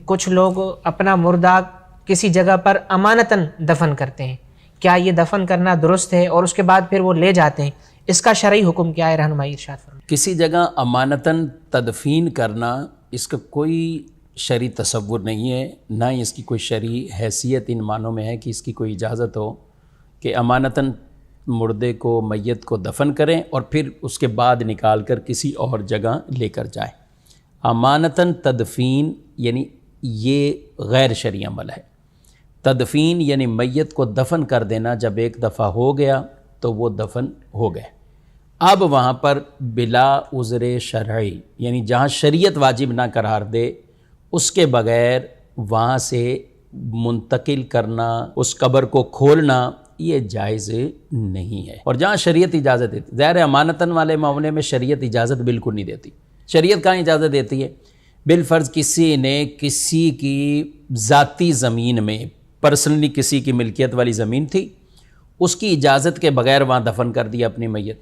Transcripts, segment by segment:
کچھ لوگ اپنا مردہ کسی جگہ پر امانتاً دفن کرتے ہیں، کیا یہ دفن کرنا درست ہے؟ اور اس کے بعد پھر وہ لے جاتے ہیں، اس کا شرعی حکم کیا ہے؟ رہنمائی ارشاد فرمائیں۔ کسی جگہ امانتاً تدفین کرنا، اس کا کوئی شرعی تصور نہیں ہے، نہ ہی اس کی کوئی شرعی حیثیت ان معنوں میں ہے کہ اس کی کوئی اجازت ہو کہ امانتاً مردے کو، میت کو دفن کریں اور پھر اس کے بعد نکال کر کسی اور جگہ لے کر جائیں۔ امانتاً تدفین یعنی یہ غیر شرعی عمل ہے۔ تدفین یعنی میت کو دفن کر دینا، جب ایک دفعہ ہو گیا تو وہ دفن ہو گئے، اب وہاں پر بلا عذر شرعی یعنی جہاں شریعت واجب نہ قرار دے اس کے بغیر وہاں سے منتقل کرنا، اس قبر کو کھولنا، یہ جائز نہیں ہے۔ اور جہاں شریعت اجازت دیتی، ظاہر امانتاً والے معاملے میں شریعت اجازت بالکل نہیں دیتی۔ شریعت کہاں اجازت دیتی ہے؟ بالفرض کسی نے کسی کی ذاتی زمین میں، پرسنلی کسی کی ملکیت والی زمین تھی، اس کی اجازت کے بغیر وہاں دفن کر دیا اپنی میت،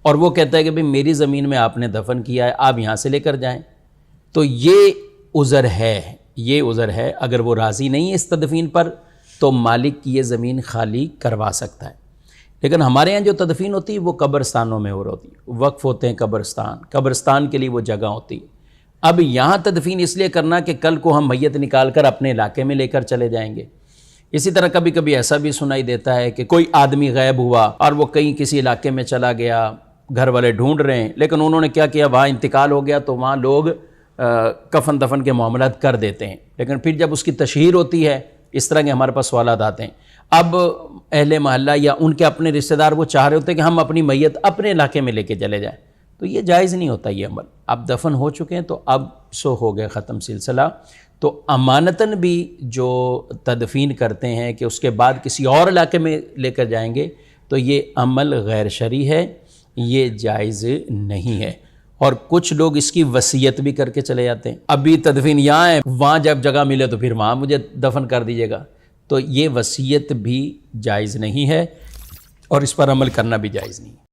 اور وہ کہتا ہے کہ بھئی میری زمین میں آپ نے دفن کیا ہے، آپ یہاں سے لے کر جائیں، تو یہ عذر ہے، یہ عذر ہے۔ اگر وہ راضی نہیں ہے اس تدفین پر تو مالک کی یہ زمین خالی کروا سکتا ہے۔ لیکن ہمارے یہاں جو تدفین ہوتی ہے وہ قبرستانوں میں ہو رہی ہوتی ہے، وقف ہوتے ہیں قبرستان کے لیے وہ جگہ ہوتی ہے۔ اب یہاں تدفین اس لیے کرنا کہ کل کو ہم میت نکال کر اپنے علاقے میں لے کر چلے جائیں گے۔ اسی طرح کبھی کبھی ایسا بھی سنائی دیتا ہے کہ کوئی آدمی غائب ہوا اور وہ کہیں کسی علاقے میں چلا گیا، گھر والے ڈھونڈ رہے ہیں، لیکن انہوں نے کیا کیا، وہاں انتقال ہو گیا تو وہاں لوگ کفن دفن کے معاملات کر دیتے ہیں، لیکن پھر جب اس کی تشہیر ہوتی ہے اس طرح کے ہمارے پاس سوالات آتے ہیں۔ اب اہل محلہ یا ان کے اپنے رشتہ دار وہ چاہ رہے ہوتے ہیں کہ ہم اپنی میت اپنے علاقے میں لے کے چلے جائیں، تو یہ جائز نہیں ہوتا یہ عمل۔ اب دفن ہو چکے ہیں تو اب سو ہو گئے، ختم سلسلہ۔ تو امانتاً بھی جو تدفین کرتے ہیں کہ اس کے بعد کسی اور علاقے میں لے کر جائیں گے، تو یہ عمل غیر شرعی ہے، یہ جائز نہیں ہے۔ اور کچھ لوگ اس کی وصیت بھی کر کے چلے جاتے ہیں، ابھی تدفین یہاں ہے، وہاں جب جگہ ملے تو پھر وہاں مجھے دفن کر دیجیے گا، تو یہ وصیت بھی جائز نہیں ہے اور اس پر عمل کرنا بھی جائز نہیں ہے۔